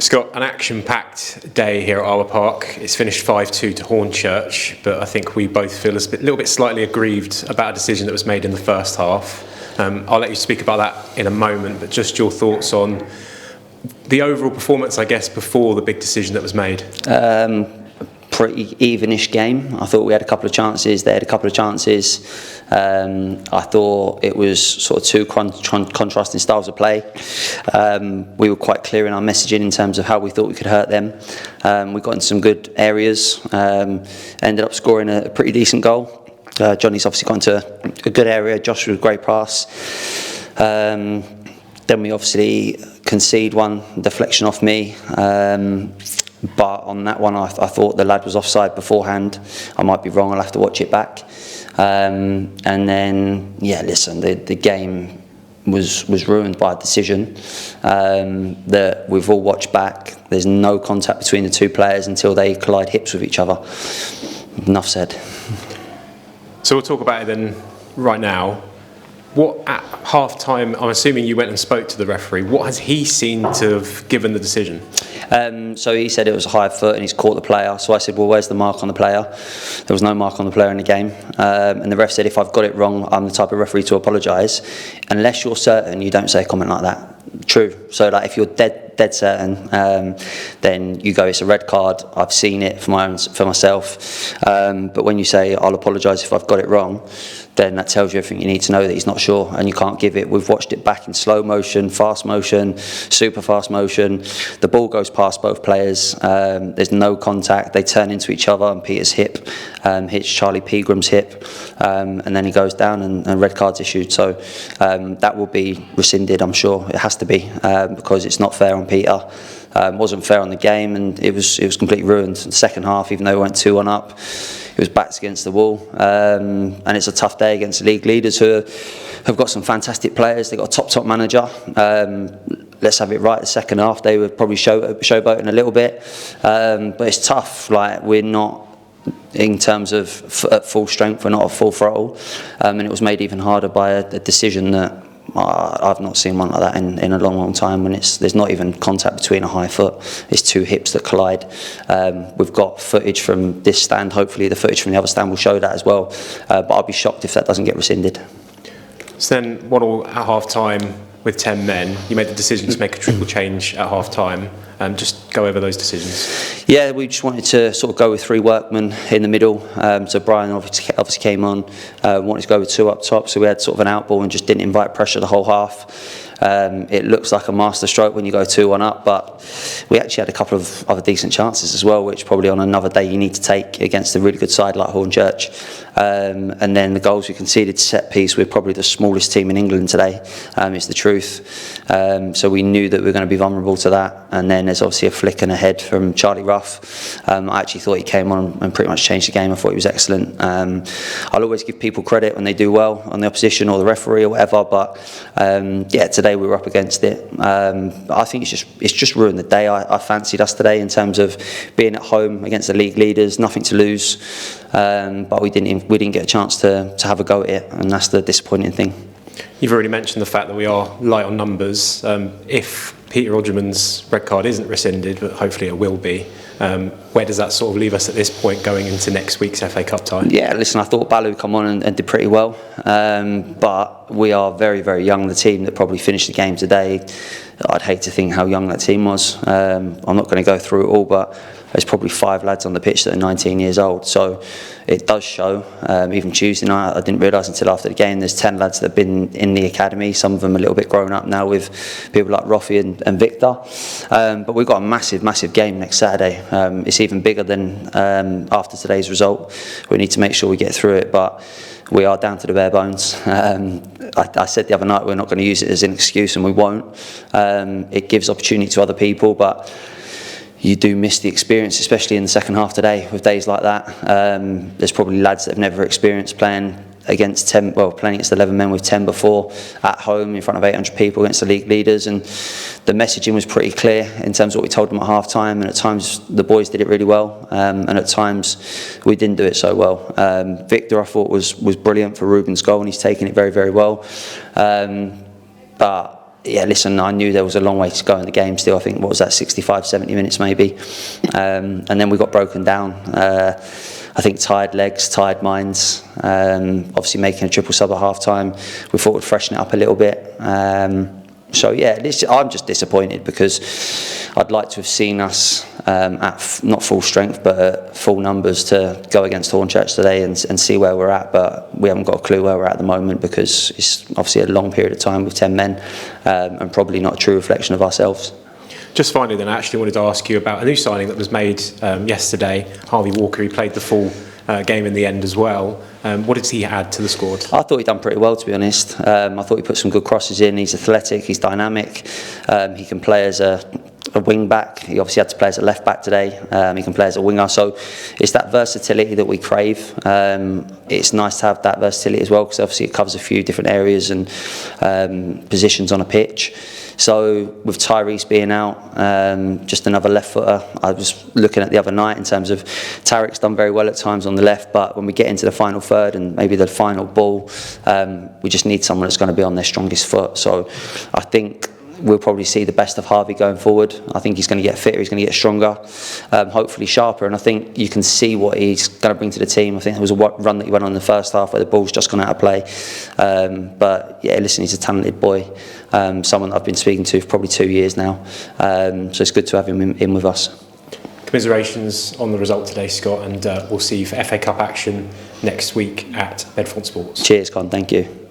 Scott, an action-packed day here at Arbour Park. It's finished 5-2 to Hornchurch, but I think we both feel a little bit slightly aggrieved about a decision that was made in the first half. I'll let you speak about that in a moment, but just your thoughts on the overall performance, I guess, before the big decision that was made. Pretty evenish game. I thought we had a couple of chances. They had a couple of chances. I thought it was sort of two contrasting styles of play. We were quite clear in our messaging in terms of how we thought we could hurt them. We got into some good areas. Ended up scoring a pretty decent goal. Johnny's obviously got into a good area. Josh with a great pass. Then we obviously concede one deflection off me. But on that one, I thought the lad was offside beforehand. I might be wrong, I'll have to watch it back. And then, yeah, listen, the game was ruined by a decision that we've all watched back. There's no contact between the two players until they collide hips with each other. Enough said. So we'll talk about it then right now. What, at half-time, I'm assuming you went and spoke to the referee. What has he seen to have given the decision? So he said it was a high foot and he's caught the player. So I said, well, where's the mark on the player? There was no mark on the player in the game. And the ref said, if I've got it wrong, I'm the type of referee to apologise. Unless you're certain, you don't say a comment like that. True. So like, if you're dead certain, then you go, it's a red card. I've seen it for myself. But when you say, I'll apologise if I've got it wrong, then that tells you everything you need to know that he's not sure and you can't give it. We've watched it back in slow motion, fast motion, super fast motion. The ball goes past both players. There's no contact. They turn into each other and Peter's hip hits Charlie Peagram's hip. And then he goes down and red card's issued. So that will be rescinded, I'm sure. It has to be because it's not fair on Peter. It wasn't fair on the game and it was completely ruined. The second half, even though we went 2-1 up, it was backs against the wall, and it's a tough day against the league leaders who have got some fantastic players. They've got a top manager. Let's have it right. The second half, they were probably showboating a little bit, but it's tough. Like, we're not, in terms of at full strength, we're not at full throttle, and it was made even harder by a decision that I've not seen one like that in a long time, when there's not even contact between a high foot. It's two hips that collide. We've got footage from this stand. Hopefully the footage from the other stand will show that as well, but I'll be shocked if that doesn't get rescinded. So then 1-1 at half-time with 10 men. You made the decision to make a triple change at half-time. Just go over those decisions. Yeah, we just wanted to sort of go with three workmen in the middle. So Brian obviously came on, wanted to go with two up top, so we had sort of an out ball and just didn't invite pressure the whole half. It looks like a master stroke when you go 2-1 up, but we actually had a couple of other decent chances as well, which probably on another day you need to take against a really good side like Hornchurch. And then the goals we conceded set piece, we're probably the smallest team in England today, is the truth. So we knew that we were going to be vulnerable to that. And then there's obviously a flick and a head from Charlie Ruff. I actually thought he came on and pretty much changed the game. I thought he was excellent. I'll always give people credit when they do well on the opposition or the referee or whatever, but yeah, today we were up against it. I think it's just ruined the day. I fancied us today in terms of being at home against the league leaders, nothing to lose, but we didn't get a chance to have a go at it, and that's the disappointing thing. You've already mentioned the fact that we are light on numbers. If Peter Ojemen's red card isn't rescinded, but hopefully it will be, where does that sort of leave us at this point going into next week's FA Cup tie? Yeah, listen, I thought Balu come on and did pretty well, but we are very, very young. The team that probably finished the game today, I'd hate to think how young that team was. I'm not going to go through it all, but there's probably 5 lads on the pitch that are 19 years old. So it does show. Even Tuesday night, I didn't realise until after the game, there's 10 lads that have been in the academy. Some of them a little bit grown up now with people like Roffy and Victor. But we've got a massive, massive game next Saturday. It's even bigger than after today's result. We need to make sure we get through it. But we are down to the bare bones. I said the other night we're not going to use it as an excuse, and we won't. It gives opportunity to other people, but you do miss the experience, especially in the second half today with days like that. There's probably lads that have never experienced playing against 11 men with 10 before, at home in front of 800 people against the league leaders, and the messaging was pretty clear in terms of what we told them at half time, and at times the boys did it really well, and at times we didn't do it so well. Victor, I thought, was brilliant for Ruben's goal, and he's taken it very, very well, but yeah, listen, I knew there was a long way to go in the game still. I think, what was that, 65, 70 minutes maybe. And then we got broken down. I think tired legs, tired minds. Obviously making a triple sub at half time, we thought we'd freshen it up a little bit. So yeah, I'm just disappointed because I'd like to have seen us at not full strength but at full numbers to go against Hornchurch today and see where we're at, but we haven't got a clue where we're at the moment because it's obviously a long period of time with 10 men and probably not a true reflection of ourselves. Just finally then, I actually wanted to ask you about a new signing that was made yesterday, Harvey Walker. He played the full game in the end as well. What did he add to the squad? I thought he'd done pretty well, to be honest. I thought he put some good crosses in. He's athletic, he's dynamic. He can play as a wing back. He obviously had to play as a left back today. He can play as a winger. So it's that versatility that we crave. It's nice to have that versatility as well because obviously it covers a few different areas and positions on a pitch. So with Tyrese being out, just another left footer. I was looking at the other night in terms of Tarek's done very well at times on the left, but when we get into the final third and maybe the final ball, we just need someone that's going to be on their strongest foot. So I think we'll probably see the best of Harvey going forward. I think he's going to get fitter, he's going to get stronger, hopefully sharper, and I think you can see what he's going to bring to the team. I think there was a run that he went on in the first half where the ball's just gone out of play. But yeah, listen, he's a talented boy, someone that I've been speaking to for probably 2 years now. So it's good to have him in with us. Commiserations on the result today, Scott, and we'll see you for FA Cup action next week at Bedford Sports. Cheers, Con, thank you.